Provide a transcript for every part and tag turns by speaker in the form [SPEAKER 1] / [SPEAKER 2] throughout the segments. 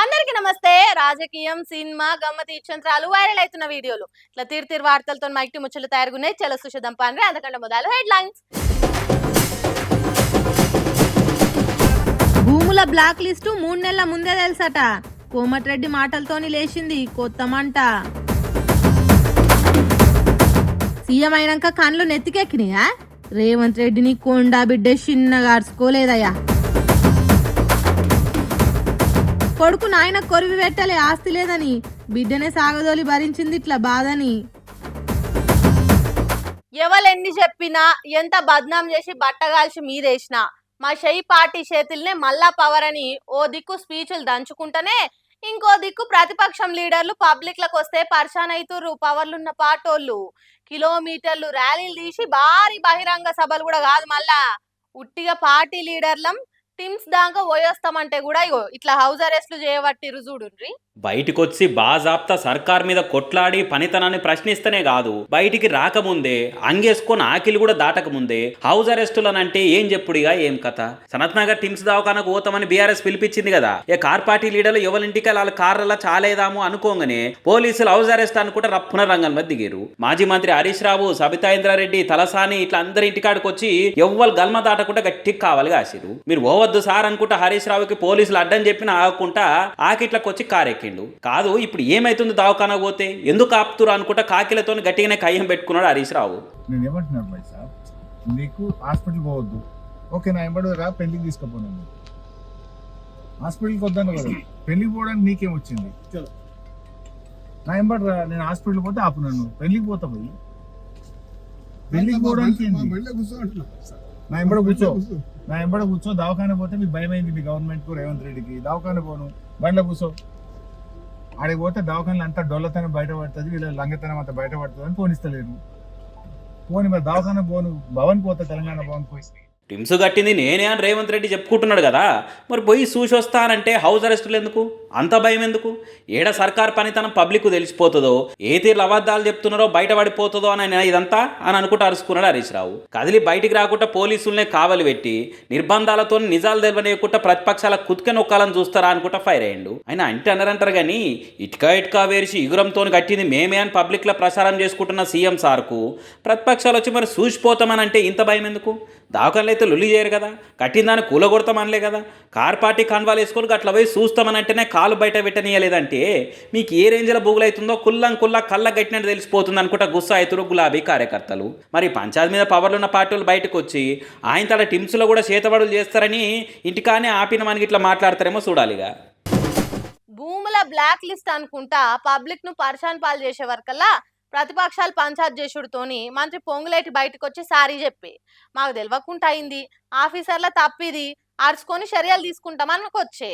[SPEAKER 1] అందరికీ నమస్తే. రాజకీయం, సినిమా, గమ్మతి ఇచ్చంత్రాలు వైరల్ అవుతున్న వీడియోలు ఇట్లా తీరు వార్తలతో మైక్టి ముచ్చలు తయారుగున్నాయి. చలో సుషదం పాండ్రే అందుకంటే మొదలు హెడ్లైన్స్.
[SPEAKER 2] భూముల బ్లాక్ లిస్టు 3 నెలల ముందే తెలుసట. కోమటిరెడ్డి మాటలతోని లేచింది కొత్త మంట. సీఎం అయినాక కళ్ళు నెత్తికెక్కినాయా? రేవంత్ రెడ్డిని కొండా బిడ్డ చిన్నగా అరుచుకోలేదయ్యా. కొడుకు నాయన కొరివి పెట్టలే ఆస్తి లేదని బిడ్డనే సాగదోలి భరించింది ఇట్లా బాధని.
[SPEAKER 1] ఎవరెన్ని చెప్పినా ఎంత బద్నాం చేసి బట్టగాల్చి మీదేసినా మా షై పార్టీ చేతుల్నే మళ్ళా పవర్ అని ఓ దిక్కు స్పీచ్లు దంచుకుంటేనే ఇంకో దిక్కు ప్రతిపక్షం లీడర్లు పబ్లిక్లకు వస్తే పర్షాన్ అవుతుర్రు. పవర్లున్న పాటోళ్ళు కిలోమీటర్లు ర్యాలీలు తీసి భారీ బహిరంగ సభలు కూడా కాదు, మళ్ళా ఉట్టిగా పార్టీ లీడర్లం టీమ్స్ దాకా పోయేస్తామంటే కూడా ఇగో ఇట్లా హౌస్ అరెస్ట్లు చేయబట్టిరు చూడుండ్రి.
[SPEAKER 3] బయటికొచ్చి బాజాప్తా సర్కార్ మీద కొట్లాడి పనితనాన్ని ప్రశ్నిస్తేనే కాదు, బయటికి రాకముందే అంగేసుకొని ఆకిలి కూడా దాటకముందే హౌస్ అరెస్టులనంటే ఏం చెప్పుడిగా ఏం కథ. సనత్ నగర్ టిమ్స్ దవాఖానకు పోతామని బీఆర్ఎస్ పిలిపించింది కదా. కార్ పార్టీ లీడర్లు ఎవరింటికి వాళ్ళ కార్ల చాలేదాము అనుకోగానే పోలీసులు హౌస్ అరెస్ట్ అనుకుంటే రప్పున రంగం మీద దిగారు. మాజీ మంత్రి హరీష్ రావు, సబితా ఇంద్రారెడ్డి, తలసాని ఇట్లా అందరి ఇంటికాడికి వచ్చి ఎవ్వరు గల్మ దాటకుండా గట్టికి కావాలి కాసిరు. మీరు పోవద్దు సార్ అనుకుంటా హరీష్ రావుకి పోలీసులు అడ్డం చెప్పిన ఆగకుండా ఆకిట్లకు వచ్చి కారెక్కిండు. కాదు ఇప్పుడు ఏమైతుంది దవాఖానా పోతే ఎందుకు ఆపుతురు అనుకుంటా కాకిలతో గట్టిగానే కయ్యం పెట్టుకున్నాడు హరీష్ రావు.
[SPEAKER 4] నేను ఏమంటున్నాను భాయ్ సాబ్, నీకు హాస్పిటల్ పోవద్దు, ఓకే నా ఎంబడి రా పెళ్లికి తీసుకుపోను. హాస్పిటల్కి వద్దాను కదా, పెళ్లికి పోవడానికి నీకేం వచ్చింది? నా ఎంబడి రా, నేను హాస్పిటల్ పోతే ఆపు, నన్ను పెళ్లికి పోతా పోయి పెళ్లికి పోవడానికి నా ఎంబడ కూర్చో, నా ఎంబడ కూర్చో. దవాఖాన పోతే మీకు భయం అయింది మీ గవర్నమెంట్ కు, రేవంత్ రెడ్డికి. దవాఖాన పోను, బండ్లో కూర్చో. ఆడికి పోతే దవాఖానలు అంతా డొల్లతనం బయటపడుతుంది, వీళ్ళ లంగతనం అంతా బయటపడుతుంది అని పోనిస్తలేరు. పోని మరి దవాఖాన పోను, భవన్ పోతా, తెలంగాణ భవన్ పోయి.
[SPEAKER 3] టిమ్స్ కట్టింది నేనే అని రేవంత్ రెడ్డి చెప్పుకుంటున్నాడు కదా, మరి పోయి చూసి వస్తానంటే హౌస్ అరెస్టులు ఎందుకు, అంత భయం ఎందుకు? ఏడ సర్కార్ పనితనం పబ్లిక్ తెలిసిపోతుందో, ఏ తీర్లు అబద్ధాలు చెప్తున్నారో బయటపడిపోతుందో అని ఇదంతా అని అనుకుంటూ అరుచుకున్నాడు హరీష్ రావు. కదిలి బయటికి రాకుండా పోలీసులనే కావలి పెట్టి నిర్బంధాలతో నిజాలు తెలియకుండా ప్రతిపక్షాల కుతిక నొక్కాలని చూస్తారా అనుకుంటా ఫైర్ అయ్యిండు. ఆయన అంటే అన్నారంటారు కానీ ఇటుకా వేరిసి ఇగురంతో కట్టింది మేమే అని పబ్లిక్లో ప్రచారం చేసుకుంటున్న సీఎం సార్కు ప్రతిపక్షాలు వచ్చి మరి చూసిపోతామని అంటే ఇంత భయం ఎందుకు? దావకాలు అయితే లొల్లి చేయరు కదా, కట్టిన దాన్ని కూలగొడతామనలే కదా. కార్ పార్టీ కన్వాలు వేసుకొని అట్లా పోయి చూస్తామనంటేనే కాలు బయట పెట్టనీయలేదంటే మీకు ఏ రేంజ్లో బుగులవుతుందో కుల్లా కళ్ళ గట్టినట్టు తెలిసిపోతుంది అనుకుంటా గుస్సా అవుతారు గులాబీ కార్యకర్తలు. మరి పంచాయతీ మీద పవర్లు ఉన్న పార్టీలు బయటకు వచ్చి ఆయన తన టిమ్స్లో కూడా చేతబడులు చేస్తారని ఇంటికానే ఆపిన మనకి ఇట్లా మాట్లాడతారేమో చూడాలిగా.
[SPEAKER 1] భూముల బ్లాక్ లిస్ట్ అనుకుంటా పబ్లిక్ ను పర్షాన్ పాలు చేసే వరకల్లా ప్రతిపక్షాలు పంచాయత్ చేసుడుతోని మంత్రి పొంగులేటి బయటకు వచ్చి సారీ చెప్పి మాకు తెలియకుండా అయింది, ఆఫీసర్ల తప్పిది, అరుచుకొని చర్యలు తీసుకుంటామని వచ్చే.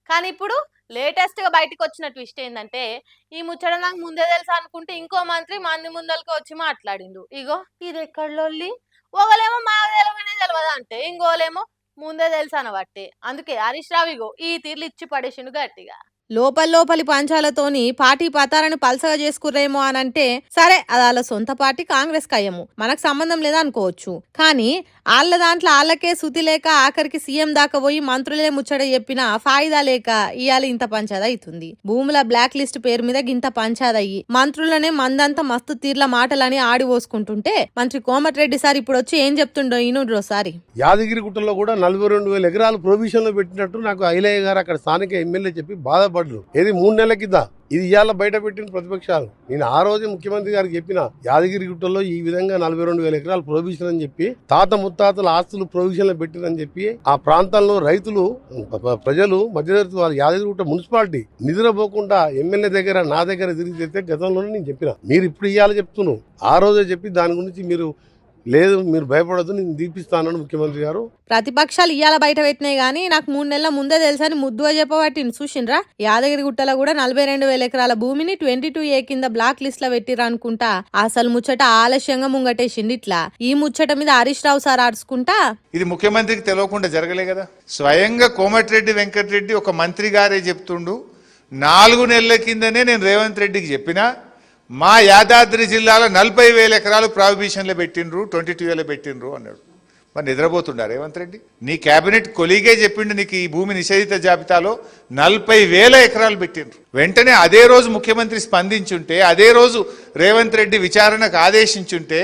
[SPEAKER 1] కానీ ఇప్పుడు లేటెస్ట్ గా బయటకు వచ్చిన ట్విస్ట్ ఏంటంటే ఈ ముచ్చట నాకు ముందే తెలుసా అనుకుంటే ఇంకో మంత్రి మంది ముందలకి వచ్చి మాట్లాడిండు. ఇగో ఇది ఎక్కడోళ్ళి, ఒకలేమో మాకు తెలియదు అంటే ఇంకోలేమో ముందే తెలుసా అనబట్టే. అందుకే హరీష్ రావు ఇగో ఈ తీర్లు ఇచ్చి పడేసిండు గట్టిగా.
[SPEAKER 2] లోపలి పంచాలతోని పార్టీ పతారని పలసగా చేసుకుర్రేమో అని అంటే సరే, అది వాళ్ళ సొంత పార్టీ కాంగ్రెస్ కయ్యము, మనకు సంబంధం లేదా అనుకోవచ్చు. కానీ వాళ్ళ దాంట్లో వాళ్ళకే శృతి లేక ఆఖరికి సీఎం దాకా పోయి మంత్రులే ముచ్చట చెప్పిన ఫాయిదా లేక ఇవాళ ఇంత పంచాద అవుతుంది. భూముల బ్లాక్ లిస్ట్ పేరు మీద గింత పంచాద అయ్యి మంత్రులనే మందంతా మస్తు తీర్ల మాటలని ఆడి పోసుకుంటుంటే మంత్రి కోమటిరెడ్డి సార్ ఇప్పుడు వచ్చి ఏం చెప్తుండో ఈరోసారి.
[SPEAKER 5] యాదగిరిగుట్టలో కూడా 42,000 ఎకరాలు ప్రొవిజన్ లో పెట్టినట్టు నాకు ఐలయ్య గారు అక్కడ స్థానిక ఎమ్మెల్యే చెప్పి బాధపడ్డారు. ఏది 3 నెలల కింద ఇది ఇవాళ బయట పెట్టిన ప్రతిపక్షాలు. నేను ఆ రోజు ముఖ్యమంత్రి గారికి చెప్పిన యాదగిరిగుట్టలో ఈ విధంగా 42,000 ఎకరాలు ప్రొవిజన్ అని చెప్పి తాత ముత్తాతల ఆస్తులు ప్రొవిజన్లు పెట్టిరని చెప్పి ఆ ప్రాంతాల్లో రైతులు ప్రజలు మధ్యతరగతి వాళ్ళు యాదగిరిగుట్ట మున్సిపాలిటీ నిద్రపోకుండా ఎమ్మెల్యే దగ్గర నా దగ్గర తిరిగి తెస్తే గతంలోనే నేను చెప్పిన. మీరు ఇప్పుడు ఇవాళ చెప్తున్నాను, ఆ రోజే చెప్పి దాని గురించి మీరు లేదు మీరు భయపడద్దు నేను తీపిస్తానని ముఖ్యమంత్రి గారు.
[SPEAKER 2] ప్రతిపక్షాలు ఇవాళ బయట పెట్టినాయి కానీ నాకు 3 నెలల ముందే తెలుసని ముద్దుగా చెప్పబట్టింది. చూసిండ్రా, యాదగిరిగుట్టలో కూడా 42,000 ఎకరాల భూమిని 22A కింద బ్లాక్ లిస్ట్ లో పెట్టిర్రు అనుకుంటా. అసలు ముచ్చట ఆలస్యంగా ముంగటేసింది. ఇట్లా ఈ ముచ్చట మీద హరీష్ రావు సార్ అరుచుకుంటా
[SPEAKER 6] ఇది ముఖ్యమంత్రికి తెలియకుండా జరగలే కదా. స్వయంగా కోమటిరెడ్డి వెంకటరెడ్డి ఒక మంత్రి గారే చెప్తుండు, 4 నెలల కిందనే నేను రేవంత్ రెడ్డికి చెప్పినా మా యాదాద్రి జిల్లాలో 40,000 ఎకరాలు ప్రావిబిషన్లో పెట్టిండ్రు, 22Aలో పెట్టిండ్రు అన్నాడు. మరి నిద్రపోతుండా రేవంత్ రెడ్డి? నీ కేబినెట్ కొలీగే చెప్పిండు నీకు ఈ భూమి నిషేధిత జాబితాలో 40,000 ఎకరాలు పెట్టిండ్రు. వెంటనే అదే రోజు ముఖ్యమంత్రి స్పందించుంటే, అదే రోజు రేవంత్ రెడ్డి విచారణకు ఆదేశించుంటే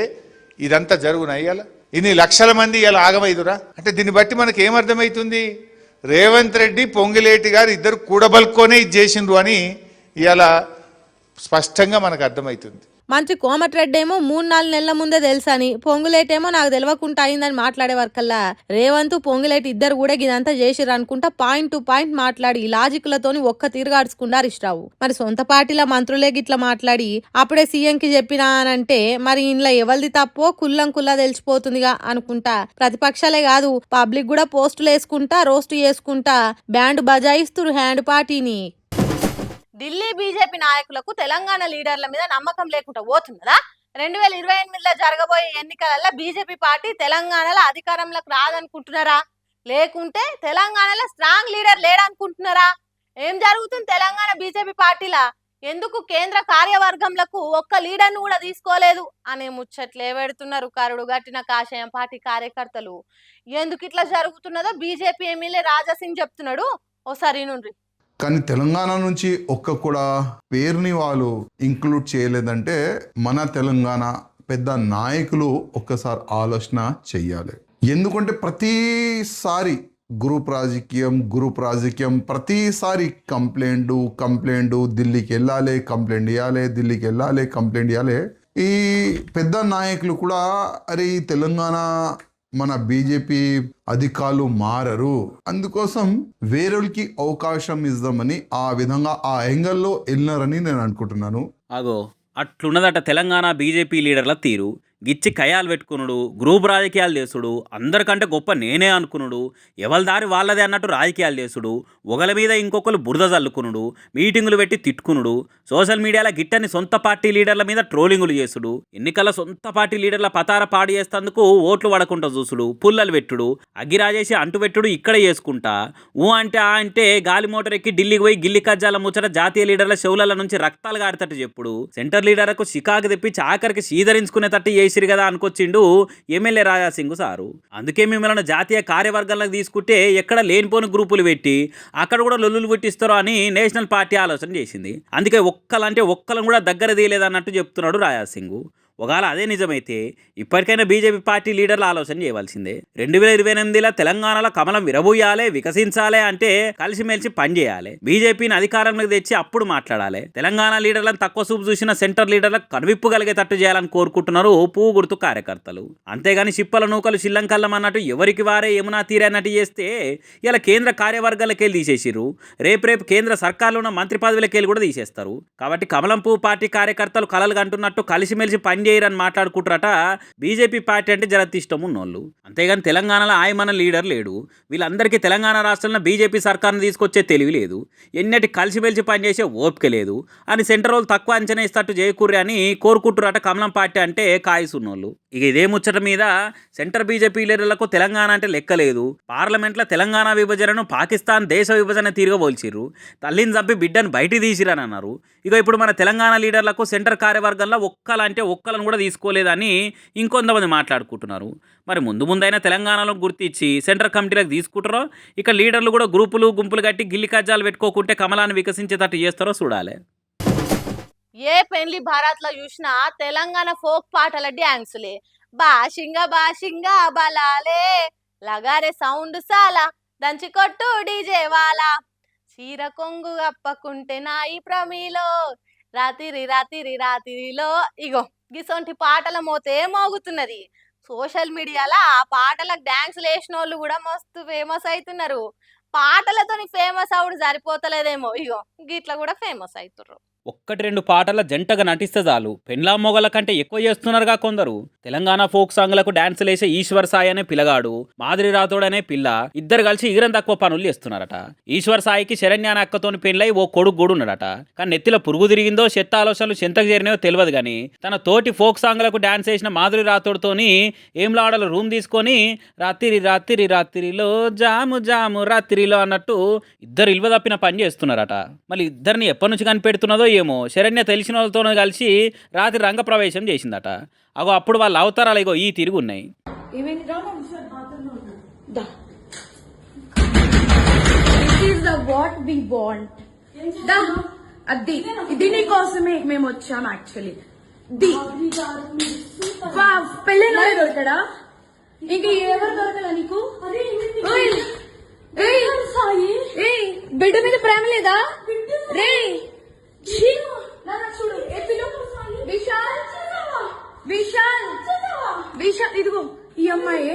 [SPEAKER 6] ఇదంతా జరుగునా? ఇవాళ ఇన్ని లక్షల మంది ఇలా ఆగమైదురా అంటే దీన్ని బట్టి మనకి ఏమర్థమవుతుంది? రేవంత్ రెడ్డి పొంగిలేటి గారు ఇద్దరు కూడబల్కొనే ఇది చేసిండ్రు అని ఇవాళ స్పష్టంగా మనకు అర్థమవుతుంది.
[SPEAKER 2] మంత్రి కోమటిరెడ్డి ఏమో 3-4 నెలల ముందే తెలుసని, పొంగులేటేమో నాకు తెలియకుండా అయిందని మాట్లాడే వరకల్లా రేవంత్ పొంగులేటి ఇద్దరు కూడా ఇదంతా చేసిర్రు అనుకుంటా పాయింట్ టు పాయింట్ మాట్లాడి లాజిక్లతోని ఒక్క తిరగాడుచుకున్నారు ఇష్టావు. మరి సొంత పార్టీల మంత్రులే గిట్లా మాట్లాడి అప్పుడే సీఎంకి చెప్పినా అనంటే మరి ఇంట్లో ఎవరిది తప్పో కుల్లం కుల్లా తెలిసిపోతుందిగా అనుకుంటా. ప్రతిపక్షాలే కాదు పబ్లిక్ కూడా పోస్టులు వేసుకుంటా రోస్టు చేసుకుంటా బ్యాండ్ బజాయిస్తురు హ్యాండ్ పార్టీని.
[SPEAKER 1] ఢిల్లీ బీజేపీ నాయకులకు తెలంగాణ లీడర్ల మీద నమ్మకం లేకుండా పోతున్నదా? 2028లో జరగబోయే ఎన్నికలలో బీజేపీ పార్టీ తెలంగాణలో అధికారంలోకి రాదనుకుంటున్నారా? లేకుంటే తెలంగాణలో స్ట్రాంగ్ లీడర్ లేడనుకుంటున్నారా? ఏం జరుగుతుంది తెలంగాణ బీజేపీ పార్టీలా? ఎందుకు కేంద్ర కార్యవర్గంలకు ఒక్క లీడర్ను కూడా తీసుకోలేదు అనే ముచ్చట్లే పెడుతున్నారు కరుడు గట్టిన కాషాయం పార్టీ కార్యకర్తలు. ఎందుకు ఇట్లా జరుగుతున్నదో బీజేపీ ఎమ్మెల్యే రాజాసింగ్ చెప్తున్నాడు, ఓసారి నుండి.
[SPEAKER 7] కానీ తెలంగాణ నుంచి ఒక్క కూడా పేరుని వాళ్ళు ఇంక్లూడ్ చేయలేదంటే మన తెలంగాణ పెద్ద నాయకులు ఒక్కసారి ఆలోచన చెయ్యాలి. ఎందుకంటే ప్రతిసారి గ్రూప్ రాజకీయం ప్రతిసారి కంప్లైంట్ ఢిల్లీకి వెళ్ళాలి, కంప్లైంట్ ఇవ్వాలి. ఈ పెద్ద నాయకులు కూడా అరే ఈ తెలంగాణ మన బీజేపీ అధికారులు మారరు, అందుకోసం వేరేకి అవకాశం ఇద్దామని ఆ విధంగా ఆ యాంగిల్లో వెళ్ళినారని నేను అనుకుంటున్నాను.
[SPEAKER 3] అగో అట్లున్నదట తెలంగాణ బీజేపీ లీడర్ల తీరు. గిచ్చి కయాలు పెట్టుకునుడు, గ్రూప్ రాజకీయాలు చేసుడు, అందరికంటే గొప్ప నేనే అనుకునుడు, ఎవరి దారి వాళ్ళదే అన్నట్టు రాజకీయాలు చేసుడు, ఒకరి మీద ఇంకొకరు బురద చల్లుకునుడు, మీటింగులు పెట్టి తిట్టుకునుడు, సోషల్ మీడియాలో గిట్టని సొంత పార్టీ లీడర్ల మీద ట్రోలింగులు చేసుడు, ఎన్నికల సొంత పార్టీ లీడర్ల పతార పాడు చేస్తేందుకు ఓట్లు పడకుండా చూసుడు, పుల్లలు పెట్టుడు, అగ్గిరాజేసి అంటుపెట్టుడు ఇక్కడే చేసుకుంటా. అంటే ఆ అంటే గాలి మోటార్ ఎక్కి ఢిల్లీకి పోయి గిల్లి కజ్జాల ముచ్చట జాతీయ లీడర్ల చెవుల నుంచి రక్తాలు గారితట్టు చెప్పుడు, సెంటర్ లీడర్లకు చికాకు తెప్పించి ఆఖరికి సీదరించుకునేటట్టు చేసిరు కదా అనుకొచ్చిండు ఎమ్మెల్యే రాజాసింగ్ సారు. అందుకే మిమ్మల్ని జాతీయ కార్యవర్గాలకు తీసుకుంటే ఎక్కడ లేనిపోని గ్రూపులు పెట్టి అక్కడ కూడా లొల్లులు పెట్టిస్తారో అని నేషనల్ పార్టీ ఆలోచన చేసింది. అందుకే ఒక్కలను కూడా దగ్గర తీయలేదన్నట్టు చెప్తున్నాడు రాజాసింగ్. ఒకవేళ అదే నిజమైతే ఇప్పటికైనా బీజేపీ పార్టీ లీడర్లు ఆలోచన చేయవలసిందే. 2028లో తెలంగాణలో కమలం విరబూయాలి, వికసించాలి అంటే కలిసిమెలిసి పనిచేయాలి. బీజేపీని అధికారంలోకి తెచ్చి అప్పుడు మాట్లాడాలి. తెలంగాణ లీడర్లను తక్కువ చూపు చూసిన సెంటర్ లీడర్లకు కనువిప్పు కలిగేటట్టు చేయాలని కోరుకుంటున్నారు పువ్వు గుర్తు కార్యకర్తలు. అంతేగాని చిప్పల నూకలు శిల్లంకల్లం అన్నట్టు ఎవరికి వారే యమునా తీరన్నట్టు చేస్తే ఇలా కేంద్ర కార్యవర్గాలకి వెళ్ళి తీసేసిర్రు. రేపు కేంద్ర సర్కార్లో ఉన్న మంత్రి పదవులకి వెళ్ళి కూడా తీసేస్తారు. కాబట్టి కమలం పువ్వు పార్టీ కార్యకర్తలు కలలు కంటున్నట్టు కలిసిమెలిసి పని చేయరని మాట్లాడుకుంటారట బీజేపీ పార్టీ అంటే జరత్తి ఇష్టం ఉన్నోళ్ళు. అంతేగాని తెలంగాణలో ఆయమన్న లీడర్ లేడు. వీళ్ళందరికీ తెలంగాణ రాష్ట్రంలో బీజేపీ సర్కార్ను తీసుకొచ్చే తెలివి లేదు, ఎన్నటి కలిసిమెలిసి పనిచేసే ఓపిక లేదు అని సెంటర్ వాళ్ళు తక్కువ అంచనా ఇస్తట్టు చేయకూర్రి అని కోరుకుంటున్నారట కమలం పార్టీ అంటే కాయసున్నోళ్ళు. ఇక ఇదే ముచ్చట మీద సెంటర్ బీజేపీ లీడర్లకు తెలంగాణ అంటే లెక్కలేదు. పార్లమెంట్లో తెలంగాణ విభజనను పాకిస్తాన్ దేశ విభజన తీరుగా పోల్చిర్రు. తల్లిని చంపి బిడ్డను బయట తీసిరని అన్నారు. ఇక ఇప్పుడు మన తెలంగాణ లీడర్లకు సెంటర్ కార్యవర్గంలో ఒక్కలను కూడా తీసుకోలేదని ఇంకొంతమంది మాట్లాడుకుంటున్నారు. మరి ముందైనా తెలంగాణలో గుర్తించి సెంటర్ కమిటీలకు తీసుకుంటారో ఇక లీడర్లు కూడా గుంపులు కట్టి గిల్లి కజ్జాలు పెట్టుకోకుంటే కమలాన్ని వికసించేటట్టు చేస్తారో చూడాలి.
[SPEAKER 1] ఏ పెళ్లి భారత్ లో చూసినా తెలంగాణ ఫోక్ పాటల డ్యాన్సులే. బాషింగా బలాలే లగారే సౌండ్ సాలా దంచి కొట్టు డీజే వాలా చీర కొంగు అప్పకుంటే నాయి ప్రమీలో రాత్రిలో ఇగో గిసొంటి పాటల మోతే మోగుతున్నది. సోషల్ మీడియాలో ఆ పాటలకు డాన్సులు వేసిన వాళ్ళు కూడా మస్తు ఫేమస్ అవుతున్నారు. పాటలతోని ఫేమస్ అవుడు సరిపోతలేదేమో, ఇగో గిట్లా కూడా ఫేమస్ అవుతుర్రు.
[SPEAKER 3] 1-2 పాటల జంటగా నటిస్తే చాలు పెండ్లా మొగల కంటే ఎక్కువ చేస్తున్నారుగా కొందరు. తెలంగాణ ఫోక్ సాంగ్లకు డాన్సులు వేసే ఈశ్వర్ సాయి అనే పిల్లగాడు, మాధురి రాథోడ్ అనే పిల్ల ఇద్దరు కలిసి ఇగరం తక్కువ పనులు చేస్తున్నారట. ఈశ్వర్ సాయికి శరణ్య అనే అక్కతోని పెళ్ళై ఓ కొడుకు కూడా ఉన్నాడట. కానీ నెత్తిలో పురుగు తిరిగిందో చెత్త ఆలోచనలు చెంతకు చేరినాయో తెలియదు కానీ తన తోటి ఫోక్ సాంగ్లకు డాన్స్ వేసిన మాధురి రాథోడ్తోని ఏంలాడలో రూమ్ తీసుకొని రాత్రిలో జాము రాత్రిలో అన్నట్టు ఇద్దరు ఇల్వ తప్పిన పని చేస్తున్నారట. మళ్ళీ ఇద్దరిని ఎప్పటి నుంచి కనిపెడుతున్నదో ఏమో శరణ్య తెలిసిన వాళ్ళతో కలిసి రాత్రి రంగప్రవేశం చేసిందట. అప్పుడు వాళ్ళ అవతారాలు ఇగో ఈ తిరుగున్నాయి.
[SPEAKER 8] Da. This is the what we want. Da. అది ఇది నీ కోసమే మేము వచ్చాం యాక్చువల్లీ. పెళ్ళైన దొరకడా? ఇంకా ఎవరు దొరకలా నీకు? బిడ్డ మీద ప్రేమ లేదా? రే విశాల్ విశాల్ విశాల్ ఇదిగో ఈ అమ్మాయి.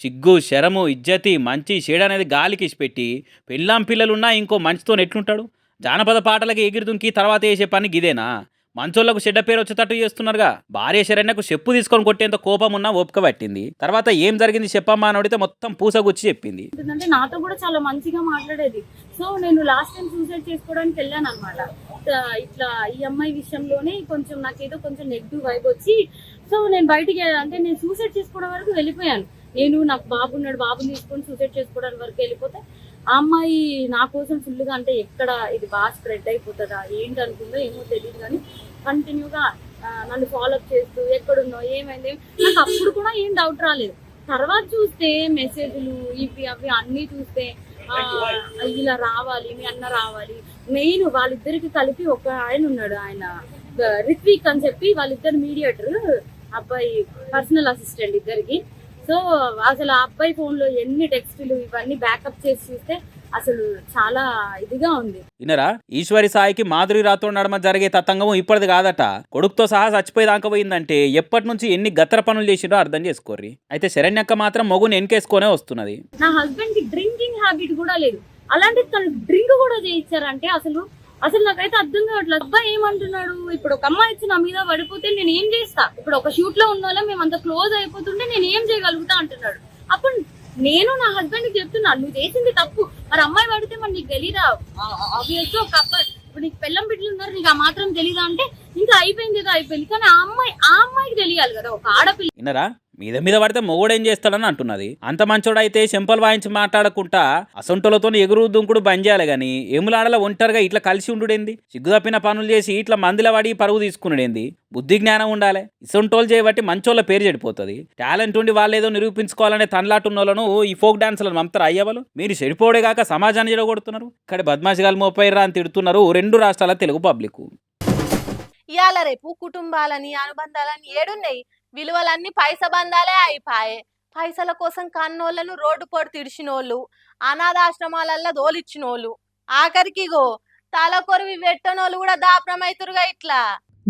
[SPEAKER 3] సిగ్గు శరము ఇజ్జతి మంచి చెడు అనేది గాలికి పెట్టి పెళ్ళాం పిల్లలున్నా ఇంకో మంచితో ఎట్లుంటాడు? జానపద పాటలకి ఎగిరి దుంకి తర్వాత వేసే పని గిదేనా? మంచోళ్లకు చెడ్డ పేరు వచ్చేటట్టు చేస్తున్నారుగా. భార్య శరణ్యకు చెప్పు తీసుకొని కొట్టేంత కోపం ఉన్నా ఓపిక పట్టింది. తర్వాత ఏం జరిగింది చెప్పమ్మా అని అడిగితే మొత్తం పూసగుచ్చి చెప్పింది.
[SPEAKER 9] అంటే నాతో కూడా చాలా మంచిగా మాట్లాడేది. సో నేను లాస్ట్ టైం సూసైడ్ చేసుకోవడానికి వెళ్ళాను అనమాట. ఇట్లా ఈ అమ్మాయి విషయంలోనే కొంచెం నాకేదో కొంచెం నెగిటివ్ వైబ్ వచ్చి సో నేను బయటికి అంటే నేను సూసైడ్ చేసుకోవడం వరకు వెళ్ళిపోయాను. నేను నాకు బాబు ఉన్నాడు, బాబుని తీసుకొని సూసైడ్ చేసుకోవడానికి వరకు వెళ్ళిపోతే ఆ అమ్మాయి నా కోసం ఫుల్గా అంటే ఎక్కడ ఇది బాగా స్ప్రెడ్ అయిపోతుందా ఏంటి అనుకుందో ఏమో తెలియదు కానీ కంటిన్యూగా నన్ను ఫాలోఅప్ చేస్తూ ఎక్కడున్నావు ఏమైంది నాకు అప్పుడు కూడా ఏం డౌట్ రాలేదు. తర్వాత చూస్తే మెసేజ్లు ఇవి అవి అన్నీ చూస్తే ఇలా రావాలి మీ అన్న రావాలి. మెయిన్ వాళ్ళిద్దరికి కలిపి ఒక ఆయన ఉన్నాడు, ఆయన రిత్విక్ అని చెప్పి వాళ్ళిద్దరు మీడియేటర్, అబ్బాయి పర్సనల్ అసిస్టెంట్ ఇద్దరికి. సో అసలు ఆ అబ్బాయి ఫోన్ లో ఎన్ని టెక్స్టులు ఇవన్నీ బ్యాకప్ చేసి చూస్తే అసలు చాలా ఇదిగా ఉంది.
[SPEAKER 3] వినరా, ఈశ్వరి సాయికి మాధురి రాథోడ్ నడమ జరిగే తతంగం ఇప్పటిది కాదట. కొడుకుతో సహా చచ్చిపోయేదాకా పోయిందంటే ఎప్పటి నుంచి ఎన్ని గత్తర పనులు చేసిండో అర్థం చేసుకోర్రి. అయితే శరణ్యక్క మాత్రం మొగుని ఎన్కేసుకొనే వస్తున్నది.
[SPEAKER 9] నా హస్బెండ్ కి డ్రింకింగ్ హ్యాబిట్ కూడా లేదు, అలాంటి తను డ్రింక్ కూడా చేయించారంటే అసలు నాకైతే అర్థం కావట్లేదు. అబ్బాయి ఏమంటున్నాడు, ఇప్పుడు ఒక అమ్మాయి వచ్చి నా మీద పడిపోతే నేను ఏం చేస్తా, ఇప్పుడు ఒక షూట్ లో ఉన్న వాళ్ళం మేము అంత క్లోజ్ అయిపోతుంటే నేను ఏం చేయగలుగుతా అంటున్నాడు. అప్పుడు నేను నా హస్బెండ్ కి చెప్తున్నా నువ్వు చేసింది తప్పు, మరి అమ్మాయి పడితే మరి నీకు తెలీదా? ఆబ్వియస్ ఒక అబ్బాయి ఇప్పుడు నీకు పెళ్ళం బిడ్డలు ఉన్నారు నీకు ఆ మాత్రం తెలీదా అంటే ఇంకా అయిపోయింది ఏదో అయిపోయింది. కానీ ఆ అమ్మాయికి తెలియాలి కదా, ఒక ఆడపిల్ల.
[SPEAKER 3] వినరా, మీద పడితే మొగుడేం చేస్తాడని అంటున్నది. అంత మంచోడైతే చెంపలు వాయించి మాట్లాడకుండా అసొంటోలతో ఎగురు దుంకుడు బంద్ చేయాలి గాని ఏములాడలా ఒంటరిగా ఇట్లా కలిసి ఉండుడేంది? సిగ్గుతప్పిన పనులు చేసి ఇట్లా మందిల పడి పరుగు తీసుకున్నాడేంది? బుద్ధి జ్ఞానం ఉండాలి. ఇసొంటోలు చేయబట్టి మంచోళ్ళ పేరు చెడిపోతుంది. టాలెంట్ ఉండి వాళ్ళేదో నిరూపించుకోవాలనే తనలాటున్నోళ్ళను ఈ ఫోక్ డాన్సులను పంపుతారు అయ్యవలు. మీరు చెడిపోవడే కాక సమాజాన్ని చెడగొడుతున్నారు. ఇక్కడ బద్మాషిగాలు మోపైర్రా అని తిడుతున్నారు 2 రాష్ట్రాల తెలుగు పబ్లిక్.
[SPEAKER 1] ఇవాళ రేపు కుటుంబాలని అనుబంధాలని ఏడున్నాయి, విలువలన్నీ పైస బంధాలే అయిపాయే. పైసల కోసం కన్నోళ్లను రోడ్డు పోటు తిడిచినోళ్ళు, అనాథాశ్రమాలల్లో దోలిచ్చినోళ్ళు, ఆఖరికిగో తల కొరివి పెట్టనోళ్ళు కూడా దాపరమైతురుగా. ఇట్లా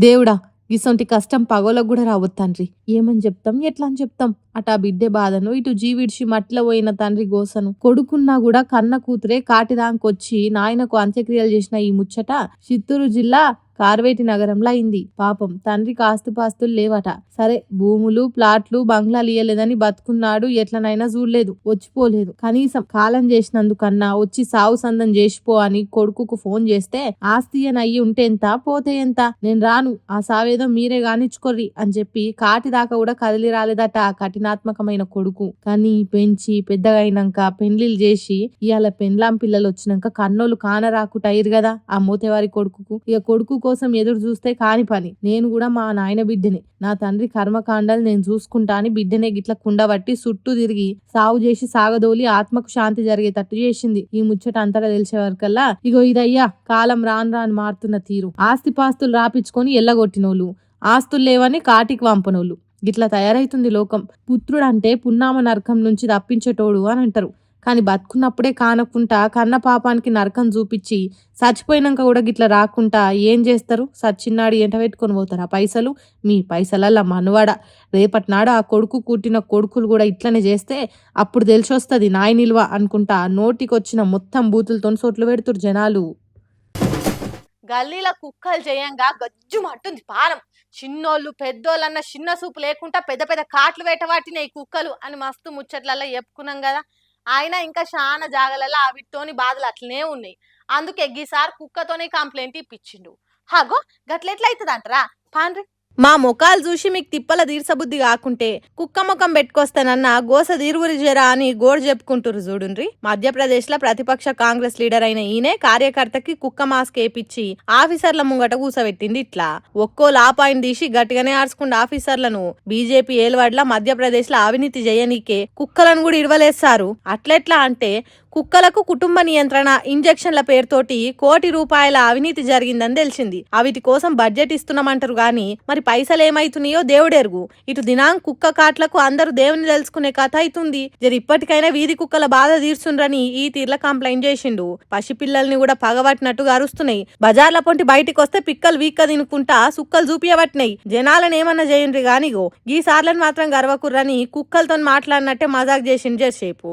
[SPEAKER 2] దేవుడా, ఇసొంటి కష్టం పగోలకు కూడా రావద్దు తండ్రి. ఏమని చెప్తాం, ఎట్లా అని చెప్తాం? అటా బిడ్డే బాధను, ఇటు జీవిడిచి మట్టిలో పోయిన తండ్రి గోసను. కొడుకున్నా కూడా కన్న కూతురే కాటిదాంకొచ్చి నాయనకు అంత్యక్రియలు చేసిన ఈ ముచ్చట చిత్తూరు జిల్లా కార్వేటి నగరంలో అయింది. పాపం తండ్రికి ఆస్తుపాస్తులు లేవట. సరే, భూములు ప్లాట్లు బంగ్లాలు ఇయ్యలేదని బతుకున్నాడు, ఎట్లనైనా చూడలేదు, వచ్చిపోలేదు. కనీసం కాలం చేసినందుకన్నా వచ్చి సావు సందం చేసిపో అని కొడుకుకు ఫోన్ చేస్తే ఆస్తి అని అయ్యి ఉంటే ఎంత పోతే ఎంత, నేను రాను, ఆ సావేదో మీరే గానిచ్చుకోర్రి అని చెప్పి కాటి దాకా కూడా కదిలి రాలేదట ఆ కఠినాత్మకమైన కొడుకు. కానీ పెంచి పెద్దగా అయినాక పెండ్లిలు చేసి ఇవాళ పెండ్లాం పిల్లలు వచ్చినాక కన్నోళ్ళు కానరాకుట అయ్యారు కదా ఆ మోతేవారి కొడుకుకు. ఇక కొడుకు కోసం ఎదురు చూస్తే కాని పని. నేను కూడా మా నాయన బిడ్డని, నా తండ్రి కర్మకాండాలు నేను చూసుకుంటా అని బిడ్డనే గిట్ల కుండబట్టి చుట్టూ తిరిగి సాగు చేసి సాగదోలి ఆత్మకు శాంతి జరిగేటట్టు చేసింది. ఈ ముచ్చట అంతటా తెలిసే వరకల్లా ఇగో ఇదయ్యా కాలం రాను మారుతున్న తీరు. ఆస్తిపాస్తులు రాపించుకొని ఎల్లగొట్టినోళ్ళు, ఆస్తులు లేవని కాటికి వంపనోళ్ళు, గిట్లా తయారైతుంది లోకం. పుత్రుడంటే పున్నామ నరకం నుంచి తప్పించేటోడు అని అంటారు. కానీ బతుకున్నప్పుడే కానకుంటా కన్న పాపానికి నరకం చూపించి చచ్చిపోయినాక కూడా గిట్లా రాకుండా ఏం చేస్తారు? సచ్చిన్నాడు ఎంట పెట్టుకొని పోతారు ఆ పైసలు. మీ పైసలల్లా మనవాడ. రేపటినాడు ఆ కొడుకు కూటిన కొడుకులు కూడా ఇట్లనే చేస్తే అప్పుడు తెలిసొస్తుంది నాయ నిల్వ అనుకుంటా నోటికి వచ్చిన మొత్తం బూతులతో సోట్లు పెడుతురు జనాలు.
[SPEAKER 1] గల్లీల కుక్కలు చేయంగా గజ్జుమంటుంది పానం. చిన్నోళ్ళు పెద్దోళ్ళన్న చిన్న సూపు లేకుండా పెద్ద పెద్ద కాట్లు వేటవాటిన ఈ కుక్కలు అని మస్తు ముచ్చట్లలో చెప్పుకున్నాం కదా. ఆయన ఇంకా చాలా జాగలలో వీటితోని బాధలు అట్లనే ఉన్నాయి. అందుకే గీసారి కుక్కతోనే కంప్లైంట్ ఇప్పించిండు. హాగో గట్లెట్లయితుంది అంటారా? పాండ్రి
[SPEAKER 2] మా ముఖాలు చూసి మీకు తిప్పల తీర్చబుద్ధి కాకుంటే కుక్క ముఖం పెట్టుకొస్తానన్న గోస తీరువురి జరా అని గోడు చెప్పుకుంటురు చూడుండ్రి. మధ్యప్రదేశ్ లో ప్రతిపక్ష కాంగ్రెస్ లీడర్ అయిన ఈయనే కార్యకర్తకి కుక్క మాస్క్ వేపిచ్చి ఆఫీసర్ల ముంగట కూసబెట్టింది. ఇట్లా ఒక్కో లాపాయిని తీసి గట్టిగానే ఆర్చుకుంటే ఆఫీసర్లను బీజేపీ ఏలువాడ్ల మధ్యప్రదేశ్ లో అవినీతి చేయనీకే కుక్కలను కూడా ఇడవలేస్తారు. అట్లెట్లా అంటే కుక్కలకు కుటుంబ నియంత్రణ ఇంజెక్షన్ల పేరుతోటి ₹1 అవినీతి జరిగిందని తెలిసింది. అవిటి కోసం బడ్జెట్ ఇస్తున్నామంటారు గాని మరి పైసలు ఏమైతున్నాయో దేవుడెరుగు. ఇటు దినాం కుక్క కాట్లకు అందరూ దేవుని తెలుసుకునే కథ అవుతుంది. జరి ఇప్పటికైనా వీధి కుక్కల బాధ తీర్చుండ్రని ఈ తీర్ల కంప్లైంట్ చేసిండు. పసిపిల్లల్ని కూడా పగబట్టినట్టుగా అరుస్తున్నాయి. బజార్ల పొంటి బయటికి వస్తే పిక్కలు వీక్క తినుకుంటా సుక్కలు చూపియబట్టినాయి. జనాలను ఏమన్నా చేయండ్రి గానిగో ఈ సార్లను మాత్రం గర్వకుర్రని కుక్కలతో మాట్లాడినట్టే మజాక్ చేసిండు జర్సేపు.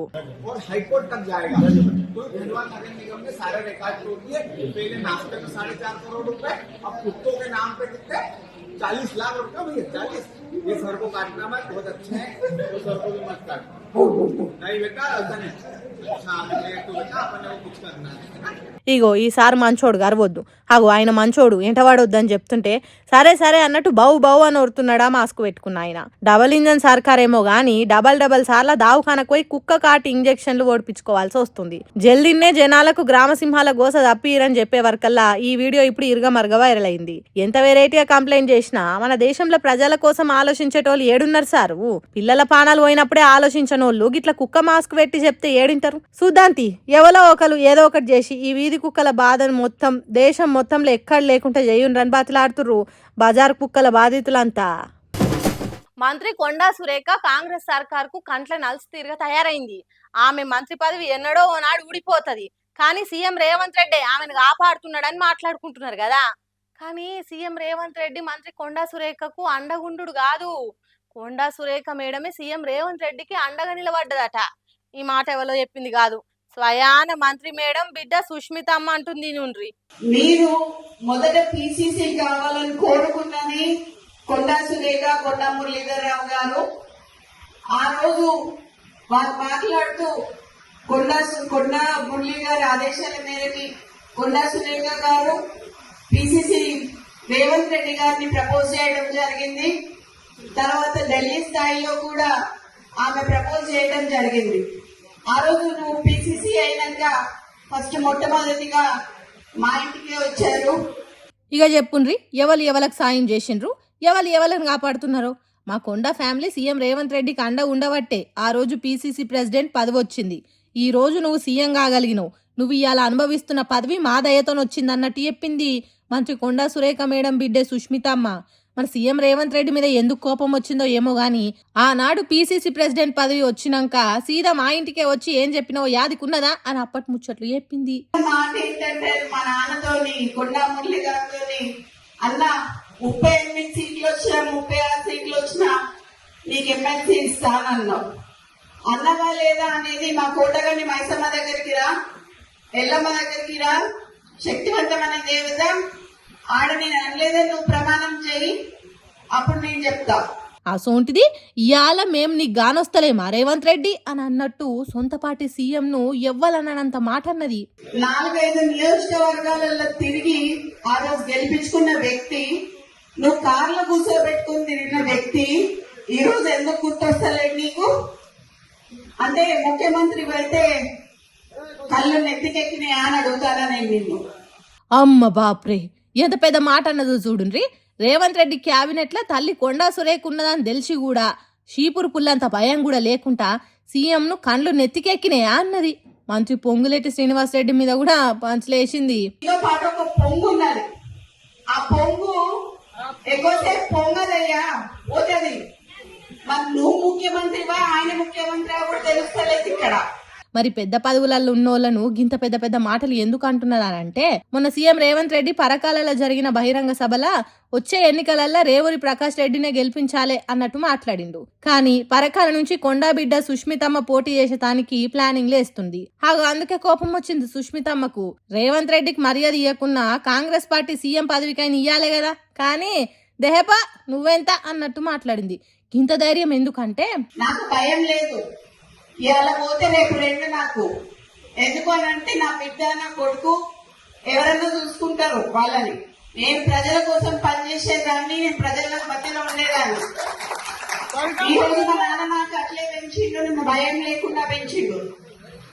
[SPEAKER 10] तो धनबाद नगर निगम ने सारे रिकॉर्ड तोड़ दिए। पहले नाश्ते में 4.5 करोड़ रुपए, अब कुत्तों के नाम पे कितने 40 लाख रुपए भैया 40। ये सर को काटना मत, बहुत अच्छे हैं तो सर को भी मत काट। नहीं बेटा ऐसा नहीं, हाँ तो बेटा अपन को कुछ करना है।
[SPEAKER 2] ఇగో ఈసారి మంచోడు గర్వొద్దు. అగో ఆయన మంచోడు ఎంటవాడొద్దని చెప్తుంటే సరే సరే అన్నట్టు బౌ బౌ అని ఒరుతున్నాడా మాస్క్ పెట్టుకున్న ఆయన. డబల్ ఇంజన్ సర్కారేమో గాని డబల్ సార్ల దావఖానకు పోయి కుక్క కాటి ఇంజెక్షన్లు ఓడిపించుకోవాల్సి వస్తుంది. జల్దిన్నే జనాలకు గ్రామసింహాల గోస తప్పిరని చెప్పే వరకల్లా ఈ వీడియో ఇప్పుడు ఇరుగమరుగ వైరల్ అయింది. ఎంత వెరైటీగా కంప్లైంట్ చేసినా మన దేశంలో ప్రజల కోసం ఆలోచించేటోళ్ళు ఏడున్నారు సారు. పిల్లల పానాలు పోయినప్పుడే ఆలోచించనోళ్ళు గిట్ల కుక్క మాస్క్ పెట్టి చెప్తే ఏడింటారు. సుద్దాంతి ఎవరో ఒకరు ఏదో ఒకటి చేసి ఈ వీధి కుక్కల బాధను మొత్తం దేశం మొత్తంలో ఎక్కడ లేకుండా చేయుండ్రని బాతులాడుతుర్రు బజార్ కుక్కల బాధితులంతా.
[SPEAKER 1] మంత్రి కొండా సురేఖ కాంగ్రెస్ సర్కార్కు కంట్ల నలుసు తీరుగా తయారైంది. ఆమె మంత్రి పదవి ఎన్నడో ఓనాడు ఊడిపోతుంది. కానీ సీఎం రేవంత్ రెడ్డి ఆమెను కాపాడుతున్నాడని మాట్లాడుకుంటున్నారు కదా. కానీ సీఎం రేవంత్ రెడ్డి మంత్రి కొండా సురేఖకు అండగుండు కాదు. కొండా సురేఖ మేడమే సీఎం రేవంత్ రెడ్డికి అండగా నిలబడ్డదట. ఈ మాట ఎవరో చెప్పింది కాదు, స్వయాన మంత్రి మేడం బిడ్డ సుష్మితమ్మ అంటుంది. నుండ్రి
[SPEAKER 11] మీరు మొదట పిసిసి కావాలని కోరుకున్నది కొండా సురేఖ, కొండా మురళీధరరావు గారు. ఆ రోజు వారు మాట్లాడుతూ కొండా మురళీ గారి ఆదేశాల మేరకు కొండా సురేఖ గారు పిసిసి రేవంత్ రెడ్డి గారిని ప్రపోజ్ చేయడం జరిగింది. తర్వాత ఢిల్లీ స్థాయిలో కూడా ఆమె ప్రపోజ్ చేయడం జరిగింది. ఆ రోజు నువ్వు పిసిసి అయినాక ఫస్ట్ మొట్టమొదటిగా మా ఇంటికి వచ్చారు.
[SPEAKER 2] ఇక చెప్పుండ్రి ఎవరికి సాయం చేసిండ్రు, ఎవరిని కాపాడుతున్నారో. మా కొండ ఫ్యామిలీ సీఎం రేవంత్ రెడ్డికి అండ ఉండబట్టే ఆ రోజు పిసిసి ప్రెసిడెంట్ పదవి వచ్చింది. ఈ రోజు నువ్వు సీఎం కాగలిగినవు. నువ్వు ఇవాళ అనుభవిస్తున్న పదవి మా దయతో వచ్చిందన్నట్టు చెప్పింది మంత్రి కొండా సురేఖ మేడం బిడ్డే సుష్మితమ్మ. మరి సీఎం రేవంత్ రెడ్డి మీద ఎందుకు కోపం వచ్చిందో ఏమో గాని ఆనాడు పిసిసి ప్రెసిడెంట్ పదవి వచ్చినాక సీదా మా ఇంటికే వచ్చి ఏం చెప్పినావో యాదికున్నదా అని అప్పటి ముచ్చట్లు చెప్పింది.
[SPEAKER 11] మాట ఏంటంటే మా నాన్నతోని కొండా మురళి గారితోని అన్న 38 సీట్లు వచ్చినా 36 సీట్లు వచ్చినా నీకు ఎమ్మెల్సీ ఇస్తానన్నావు. అన్నవా లేదా అనేది మా కోటగాని మైసమ్మ దగ్గరికి రా, ఎల్లమ్మ దగ్గరికి రా, శక్తివంతమైన దేవత ఆడ నేను అనలేదని నువ్వు ప్రమాణం చేయి, అప్పుడు నేను చెప్తా.
[SPEAKER 2] అసోంటిది ఇవాళ మేం నీకు గానొస్తలేమా రేవంత్ రెడ్డి అని అన్నట్టు సొంత పార్టీ సీఎం ను ఎవ్వలన్నంత మాట అన్నది.
[SPEAKER 11] 4-5 నియోజకవర్గాలలో తిరిగి ఆ రోజు గెలిపించుకున్న వ్యక్తి, నువ్వు కార్లో కూర్చోబెట్టుకుని తిరిగిన వ్యక్తి ఈ రోజు ఎందుకు గుర్తొస్తలేదు నీకు? అంటే ముఖ్యమంత్రి అయితే కళ్ళు నెత్తికెక్కినాయా అని అడుగుతానా నేను నిన్ను.
[SPEAKER 2] అమ్మ బాప్రే ఎంత పెద్ద మాట అన్నదో చూడుండ్రి. రేవంత్ రెడ్డి క్యాబినెట్ లో తల్లి కొండా సురేఖ ఉన్నదని తెలిసి కూడా షీపురు పుల్లంత భయం కూడా లేకుండా సీఎం ను కండ్లు నెత్తికెక్కినాయా అన్నది. మంత్రి పొంగులేటి శ్రీనివాస్ రెడ్డి మీద కూడా పంచలేసింది.
[SPEAKER 11] పాటు ఒక పొంగు ఉన్నది, ఆ పొంగు ఎక్కువసేపు పొంగదయ్యా పోతుంది. మరి నువ్వు ముఖ్యమంత్రివా ఆయన ముఖ్యమంత్రి కూడా తెలుస్తలేదు ఇక్కడ.
[SPEAKER 2] మరి పెద్ద పదవులలో ఉన్నోళ్లను గింత పెద్ద పెద్ద మాటలు ఎందుకు అంటున్నారంటే మొన్న సీఎం రేవంత్ రెడ్డి పరకాలలో జరిగిన బహిరంగ సభల వచ్చే ఎన్నికలలో రేవూరి ప్రకాష్ రెడ్డినే గెలిపించాలే అన్నట్టు మాట్లాడిండు. కానీ పరకాల నుంచి కొండా బిడ్డ సుష్మితమ్మ పోటీ చేసేటానికి ప్లానింగ్ లేస్తుంది. అందుకే కోపం వచ్చింది సుష్మితమ్మకు. రేవంత్ రెడ్డికి మర్యాద ఇవ్వకున్నా కాంగ్రెస్ పార్టీ సీఎం పదవికైనా ఇయ్యాలే కదా, కానీ దేహపా నువ్వెంత అన్నట్టు మాట్లాడింది. ఇంత ధైర్యం ఎందుకంటే
[SPEAKER 11] నాకు భయం లేదు, ఇలా పోతే రేపు 2 నాకు. ఎందుకు అని అంటే నా బిడ్డ నా కొడుకు ఎవరన్నా చూసుకుంటారు వాళ్ళని. నేను ప్రజల కోసం పనిచేసేదాన్ని, నేను ప్రజల మధ్యలో ఉండేదాన్ని. ఈ రోజు మా నాన్న నాకు అట్లే పెంచిండు, నేను భయం లేకుండా పెంచిండు.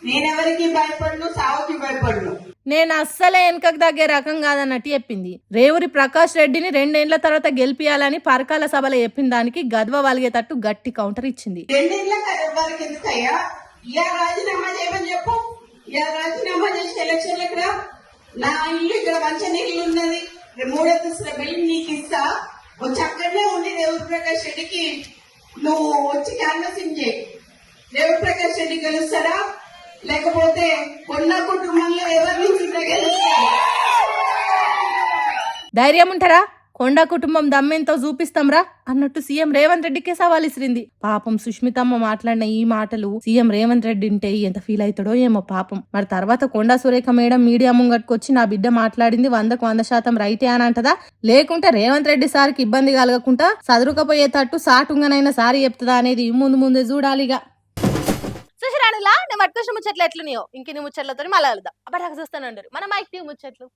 [SPEAKER 11] నేనెవరికి భయపడను, సావుకి భయపడను.
[SPEAKER 2] నేను అస్సలే వెనకకు తగ్గే రకం కాదన్నట్టు చెప్పింది. రేవూరి ప్రకాష్ రెడ్డిని 2 ఏళ్ల తర్వాత గెలిపియాలని పరకాల సభలో చెప్పిన దానికి గద్వ వలిగేటట్టు గట్టి కౌంటర్ ఇచ్చింది.
[SPEAKER 11] 2 ఏళ్ళ వారికి ఎందుకయ్యా? ఇలా రాజీనామా చేయమని చెప్పు. ఇలా రాజీనామా చేసి ఎలక్షన్లకు రా. నా ఇల్లు ఇక్కడ మంచి ఇల్లు ఉన్నది, 3 అంతస్తుల బిల్డింగ్ నీకు ఇస్తా. వచ్చి అక్కడనే ఉండి రేవూరి ప్రకాష్ రెడ్డికి నువ్వు వచ్చి క్యాన్వసింగ్ చేయి. రేవూరి ప్రకాష్ రెడ్డి గెలుస్తారా, లేకపోతే కొన్న కుటుంబంలో ఎవరిని గెలుస్తారు?
[SPEAKER 2] ధైర్యం ఉంటారా? కొండా కుటుంబం దమ్మెంతో చూపిస్తాంరా అన్నట్టు సీఎం రేవంత్ రెడ్డికే సవాల్ ఇసిరింది. పాపం సుష్మితమ్మ మాట్లాడిన ఈ మాటలు సీఎం రేవంత్ రెడ్డి ఉంటే ఎంత ఫీల్ అవుతాడో ఏమో పాపం. మరి తర్వాత కొండా సురేఖ మేడం మీడియా ముంగట్టుకొచ్చి నా బిడ్డ మాట్లాడింది 100% రైటే అని అంటదా, లేకుంటే రేవంత్ రెడ్డి సార్కి ఇబ్బంది కలగకుండా సదురుకపోయేటట్టు సాటుంగనైనా సారి చెప్తుందా అనేది ముందే చూడాలిగా.
[SPEAKER 1] చూసిరానిలా నేను పట్టుకొచ్చిన ముచ్చట్లు ఎట్లున్నాయో ఇంక నీ ముచ్చట్లతో మళ్ళీ వెళ్దాం. అప్పటిదాకా చూస్తాను మన మైక్ టీవీ ముచ్చట్లు.